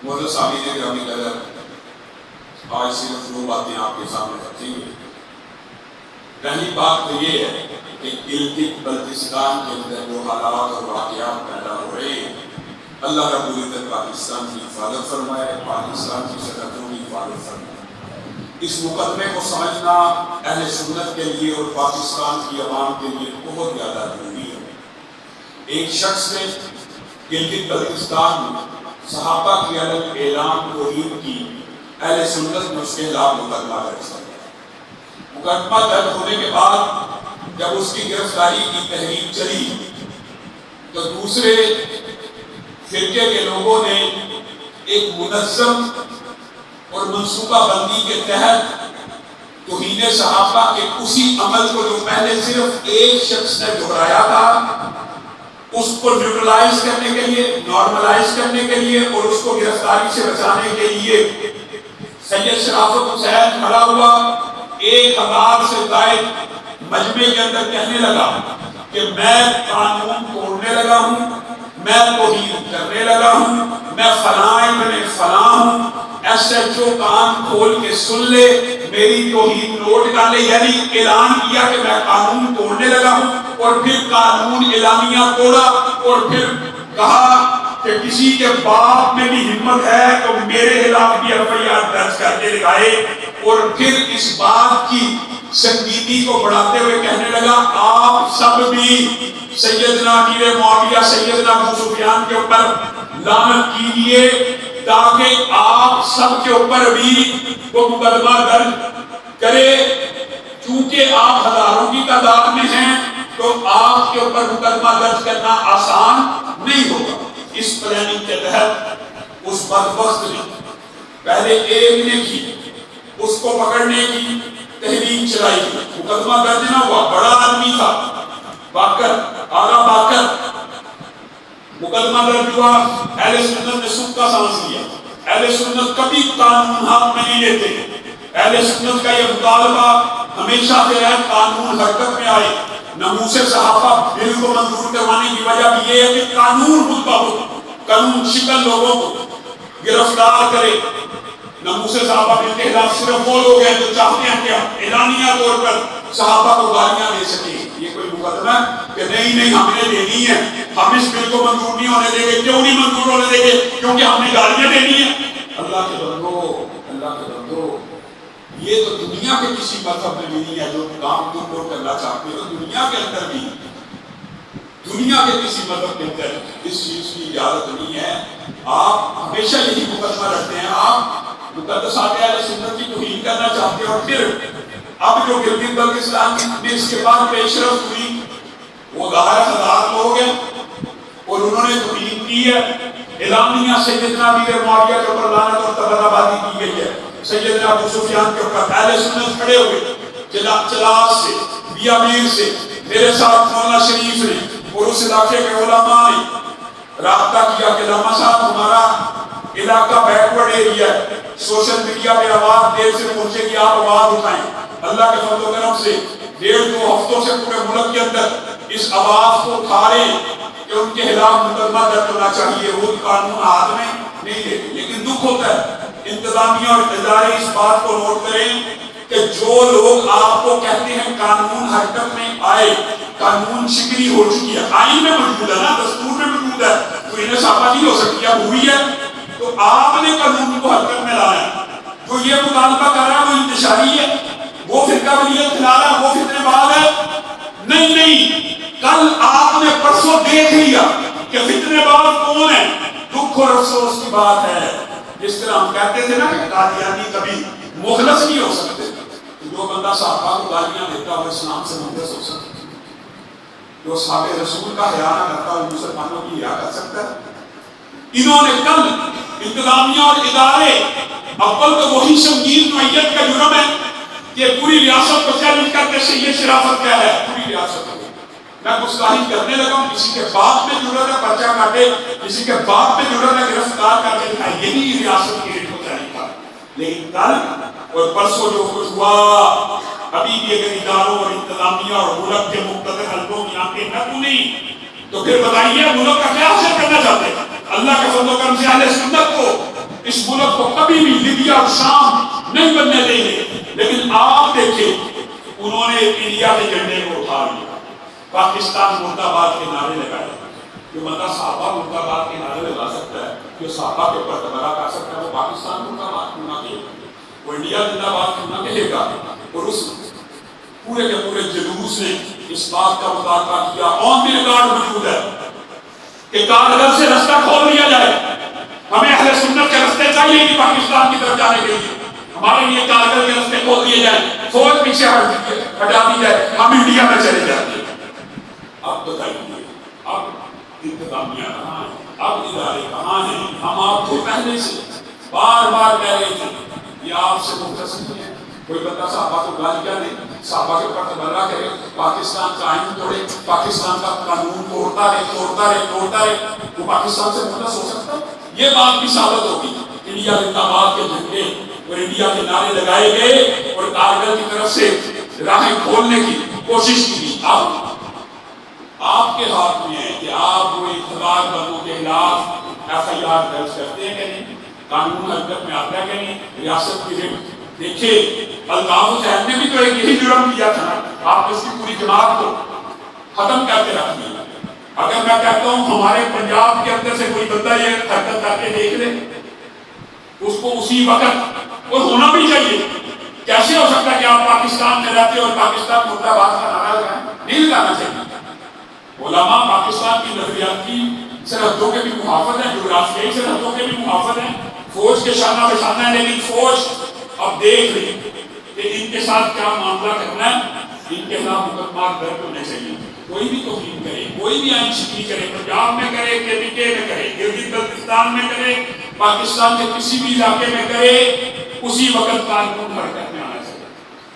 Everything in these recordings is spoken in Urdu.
معزز سامعین گرامی قدر، آج صرف دو باتیں آپ کے سامنے رکھیں گے۔ پہلی بات تو یہ ہے کہ گلگت بلتستان کے اندر جو حالات اور واقعات پیدا ہو رہے ہیں، اللہ رب العزت پاکستان کی حفاظت فرمائے، پاکستان کی سرحدوں کی حفاظت فرمائے۔ اس مقدمے کو سمجھنا اہل سنت کے لیے اور پاکستان کی عوام کے لیے بہت زیادہ ضروری ہے۔ ایک شخص نے گلگت بلتستان میں صحابہ کی الگ اعلان توہین کی، اہل سنت نے اس کے خلاف مقدمہ درج کیا۔ مقدمہ درج ہونے کے بعد جب اس کی گرفتاری کی تحریک چلی تو دوسرے فرقے کے لوگوں نے ایک منظم اور منصوبہ بندی کے تحت توہین صحابہ کے اسی عمل کو جو پہلے صرف ایک شخص نے دہرایا تھا، اس کو نیوٹرلائز کرنے کے لیے، نارملائز کرنے کے لیے اور اس کو گرفتاری سے بچانے کے لیے سید شرافت حسین کھڑا ہوا 1000 سے زائد مجمع کے اندر کہنے لگا کہ میں قانون توڑنے لگا ہوں، میں توہین کرنے لگا ہوں، میں فلاں ابن فلاں ہوں، ایس ایچ او کان کھول کے سن لے، میری توہین نوٹ کر لے۔ یعنی اعلان کیا کہ میں قانون توڑنے لگا ہوں، اور پھر قانون اعلانیہ توڑا، اور پھر کہا کہ کسی کے باپ میں بھی ہمت ہے تو میرے خلاف بھی ایف درج کر کے دکھائے، اور پھر اس بات کی سنجیدگی کو بڑھاتے ہوئے کہنے لگا آپ سب بھی سیدنا امیر معاویہ سیدنا ابو سفیان کے اوپر لعنت کیجیے تاکہ آپ سب کے اوپر بھی وہ مقدمہ درج کرے۔ چونکہ آپ ہزاروں کی تعداد میں ہیں تو آپ کے اوپر مقدمہ درج کرنا آسان نہیں ہوگا۔ اس پلاننگ کے تحت اس بدبخت نے پہلے ایک نے کی، اس کو پکڑنے کی تحریک چلائی، مقدمہ درج نہ ہوا، بڑا آدمی تھا، باکر آغا باکر، مقدمہ درج ہوا، اہل سنت نے سکھ کا سانس لیا۔ اہل سنت کبھی قانون ہاتھ میں نہیں لیتے، اہل سنت کا یہ مطالبہ ہمیشہ سے ہے قانون حرکت میں آئے۔ ناموس صحابہ بل کو منظور کروانے کی وجہ بھی یہ ہے کہ قانون مطبع ہو، قانون شکل لوگوں کو گرفتار کرے۔ ناموس صحابہ بل کے خلاف صرف وہ لوگ ہیں جو چاہتے ہیں کہ اعلانیہ طور پر صحابہ کو گالیاں دے سکیں۔ یہ کوئی مقدمہ ہے کہ نہیں ہم نے دینی ہے، ہم اس بل کو منظور نہیں ہونے دیں گے۔ کیوں نہیں منظور ہونے دیں گے؟ کیونکہ ہم نے گالیاں دینی ہیں۔ اللہ کے بندو، اللہ کے بندو، یہ تو دنیا کے کسی مذہب میں بھی نہیں ہے جو کام تم لوگ کرنا چاہتے ہو۔ دنیا کے اندر بھی، دنیا کے کسی مذہب کے اندر اس چیز کی اجازت نہیں ہے۔ آپ ہمیشہ یہی مقدمہ رکھتے ہیں، آپ مقدسات اہل سنت کی توہین کرنا چاہتے ہیں، اور پھر اب جو گلگت بلتستان میں اس کے بعد پیش رفت ہوئی وہ 10,000 لوگ ہیں اور انہوں نے توہین کی ہے۔ اعلانیہ سیدنا امیر معاویہ کے اوپر لعنت اور تبرہ کی گئی ہے، سیدنا ابو سفیان کے اوپر اہل سنت کھڑے ہوئے چلاس سے، بیابیر سے، میرے ساتھ مولانا شریف نے اور اس علاقے کے علماء نے رابطہ کیا کہ علماء صاحب ہمارا علاقہ بیکورڈ ایریا ہے، سوشل میڈیا پہ آواز دیر سے پہنچے گی، آپ آواز اٹھائیں۔ اللہ کے فضل و کرم سے 1.5-2 ہفتوں سے پورے ملک کے اندر اس آواز کو اٹھا رہے کہ ان کے خلاف مقدمہ درج ہونا چاہیے، وہ قانون ہاتھ میں نہیں لیتے۔ لیکن دکھ ہوتا ہے، انتظامیہ اور ادارے اس بات کو نوٹ کریں کہ جو لوگ آپ کو کہتے ہیں قانون حرکت میں آئے، قانون شکنی ہو چکی ہے، آئین میں موجود ہے نا، دستور میں موجود ہے، تو انہیں صحابہ نہیں ہو سکتی، اب ہوئی ہے تو آپ نے قانون کو حرکت میں لانا ہے۔ جو یہ مطالبہ کر رہا ہے وہ انتشاری ہے، وہ فرقہ واریت کھلا رہا ہے، وہ فتنے باز ہے۔ نہیں، کل آپ نے پرسوں دیکھ لیا کہ فتنے باز کون ہے۔ دکھ اور افسوس کی بات ہے، جس طرح ہم کہتے تھے نا کہ قادیانی کبھی مخلص نہیں ہو سکتے، جو بندہ صحابہ کو گالیاں دیتا وہ اسلام سے مخلص ہو سکتا ہے؟ جو صحابہ رسول کا حیا نہ کرتا وہ مسلمانوں کی حیا کر سکتا ہے؟ انہوں نے کل انتظامیہ اور ادارے، اول تو وہی سنگین نوعیت کا جرم ہے کہ پوری ریاست کو چیلنج کرتے سے یہ شرافت کیا ہے، پوری ریاست کو میں گستاخی کرنے لگا ہوں، کسی کے باپ میں ضرورت ہے پرچہ کاٹے، کسی کے باپ میں ضرورت ہے گرفتار کر کے دکھائے، یہی ریاست کی ریٹ ہو جائے گا۔ لیکن کل اور پرسوں جو کچھ ہوا، ابھی بھی اگر اداروں اور انتظامیہ اور ملک کے مقتدر حلقوں کی آنکھیں نہ کھلیں تو پھر بتائیے ملک کا کیا حاصل کرنا چاہتے ہیں؟ اللہ کے فضل و کرم سے اہل سنت کو نہیں بننے دیں گے. لیکن آپ دیکھیں انہوں نے انڈیا کے جھنڈے کو اٹھا لیا, پاکستان مرد آباد کے نعرے لگائے. جو بندہ صحابہ مرد آباد کے نعرے لگا سکتا ہے, جو صحابہ کے اوپر تبرہ کر سکتا ہے, وہ پاکستان مرد آباد کیوں نہ کہے گا, وہ انڈیا زندہ آباد کیوں نہ کہے گا. اور اس پورے کے پورے جلوس نے اس بات کا مطالبہ کیا, آن دی ریکارڈ موجود ہے, کہ کارگل سے رستہ کھول دیا جائے. ہمیں اہل سنت کے رستے چاہیے کہ پاکستان کی طرف جانے کے لیے ہمارے لیے کارگل کے رستے کھول دیے جائیں, فوج پیچھے ہٹا دی جائے, ہم انڈیا میں چلے جاتے ہیں. اب بتائیے اب انتظامیہ کہاں ہے, اب ادارے کہاں ہیں؟ ہم آپ کو پہلے سے بار بار کہہ رہے تھے یہ آپ سے مختصر نہیں ہے. کوئی بندہ صحابہ کو گالیاں دے, صحابہ کے اوپر تبرہ کرے, پاکستان کا آئین توڑے, پاکستان کا قانون توڑتا رہے, وہ پاکستان سے مختص ہو سکتا ہے؟ یہ بات بھی ثابت ہوگی. انڈیا زندہ آباد کے جھنڈے اور انڈیا کے نعرے لگائے گئے اور کارگل کی طرف سے راہیں کھولنے کی کوشش کی گئی. اب آپ کے ہاتھ میں ہے کہ آپ وہ اقتدار بندوں کے خلاف ایف آئی آر درج کرتے ہیں کہ نہیں, قانون حرکت میں آتا ہے کہ نہیں, ریاست کی ریٹ دیکھیے. الطاف حسین نے بھی تو ایک یہی جرم کیا تھا, آپ اس کی پوری جماعت کو ختم کرتے رکھ دیا. اگر میں کہتا ہوں ہمارے پنجاب کے اندر سے کوئی بندہ یہ حرکت کر کے دیکھ لے, اس کو اسی وقت اور ہونا بھی چاہیے. کیسے ہو سکتا ہے کہ آپ پاکستان میں رہتے اور پاکستان مرد آباد کا نعرہ لگائیں؟ نہیں لگانا چاہیے. علماء پاکستان کی نظریاتی سرحدوں کے بھی محافظ ہیں, جغرافیائی سرحدوں کے بھی محافظ ہیں, فوج کے شانہ بہ شانہ ہیں, لیکن فوج اب دیکھ رہی کہ ان کے ساتھ کیا معاملہ کرنا ہے. ان کے خلاف مقدمات درج ہونے چاہیے. کوئی بھی توہین کرے, کوئی بھی آئین شکنی کرے, پنجاب میں کرے, KPK میں کرے, گلگت بلتستان میں کرے, پاکستان کے کسی بھی علاقے میں کرے, اسی وقت قانون حرکت میں آنا چاہیے.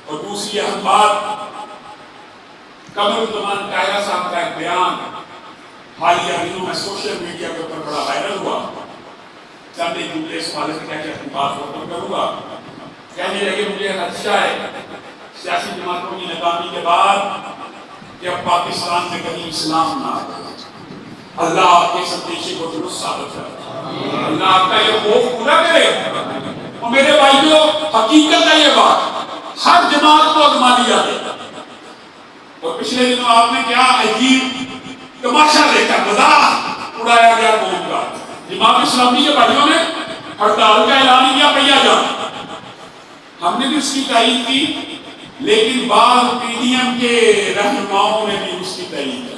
اور دوسری اہم بات, قمر الزمان قاہرہ صاحب کا ایک بیان حالیہ دنوں میں سوشل میڈیا کے اوپر بڑا وائرل ہوا. چند ایک جملے اس حوالے سے کہہ کے اپنی بات ختم کروں گا. کہنے لگے مجھے خدشہ ہے سیاسی جماعتوں کی ناکامی کے بعد کہ اب پاکستان میں کہیں اسلام نہ آئے. اللہ آپ کے سندیشے کو درست ثابت کرے, اللہ آپ کا یہ خوف پورا کرے. اور میرے بھائیوں, حقیقت ہے یہ بات, ہر جماعت کو آزما لیا گیا. اور پچھلے دنوں آپ نے کیا عجیب تماشا دیکھا, مذاق اڑایا گیا قوم کا. جماعت اسلامی کے بھائیوں نے ہڑتال کا اعلان کیا پہیا جان, ہم نے بھی اس کی تائید کی, لیکن بعض PDM کے رہنماؤں نے بھی اس کی تائید کی.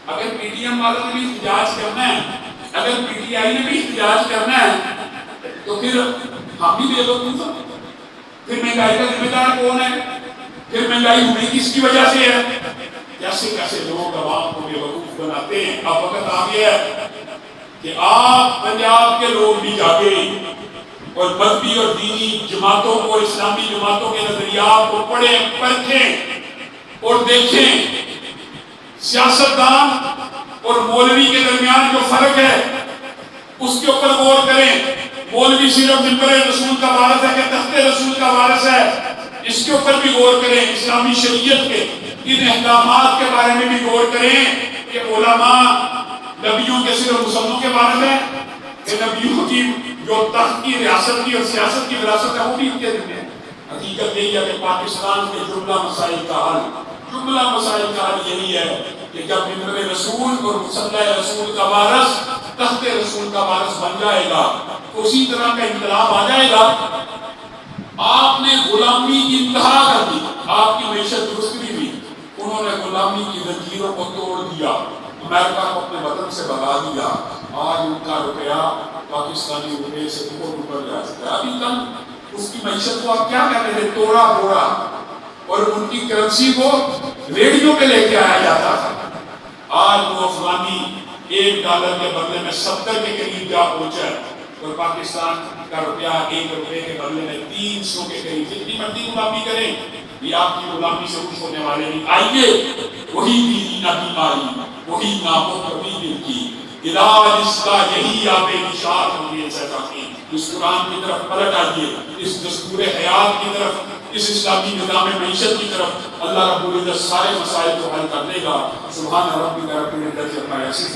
اگر PDM والوں نے بھی احتجاج کرنا ہے, اگر PTI نے بھی احتجاج کرنا ہے, تو پھر ہم بھی دے دو. پھر مہنگائی کا ذمہ دار کون ہے؟ پھر مہنگائی ہوئی کس کی وجہ سے ہے؟ کیسے کیسے لوگ عوام کو بیوقوف بناتے ہیں. اب وقت آ گیا ہے کہ آپ پنجاب کے لوگ بھی جاگیں اور مذہبی اور دینی جماعتوں کو, اسلامی جماعتوں کے نظریات کو پڑھیں, پرکھیں اور دیکھیں. سیاستدان اور مولوی کے درمیان جو فرق ہے اس کے اوپر غور کریں. مولوی صرف منبر رسول کا وارث ہے کہ تخت رسول کا وارث ہے, اس کے اوپر بھی غور کریں. اسلامی شریعت کے ان احکامات کے بارے میں بھی غور کریں کہ علماء نبیوں کے صرف مسلمانوں کے بارے میں, کہ نبیوں کی جو تخت کی, ریاست کی اور سیاست کی وراثت ہے وہ بھی ان کے ذمہ ہے. حقیقت یہی ہے کہ پاکستان کے جملہ مسائل کا حل یہی ہے کہ جب منبر رسول اور مصلی رسول کا وارث تخت رسول کا وارث بن جائے گا تو اسی طرح کا انقلاب آ جائے گا. آپ نے غلامی کی انتہا کر دی, آپ کی معیشت درست بھی ہوئی, انہوں نے غلامی کی زنجیروں کو توڑ دیا, امریکہ کو اپنے وطن سے بھگا دیا. آج ان کا روپیہ پاکستانی روپے سے بہت اوپر جا چکا ہے. ابھی کل اس کی معیشت کو آپ کیا کہتے ہیں, توڑا پھوڑا, اور ان کی کرنسی کو ریڈیو پہ لے کے آیا جاتا تھا. آج وہ افغانی $1 کے بدلے میں 70 کے قریب جا پہنچا ہے, اور پاکستان کا روپیہ $1 کے بدلے میں 300 کے قریب. جتنی مرضی غلامی کریں, یہ آپ کی غلامی سے خوش ہونے والے نہیں. آئیے وہی بیوی نہ بیماری, وہی ناموں کبھی دل کی, علاج اس کا یہی آپ نشاط ہوگی. اس قرآن کی طرف پلٹ آئیے, اس دستور حیات کی طرف, اس اسلامی نظام معیشت کی طرف. اللہ رب العزت سارے مسائل کو حل کر دے گا. سبحان ربک رب العزت عما یصفون.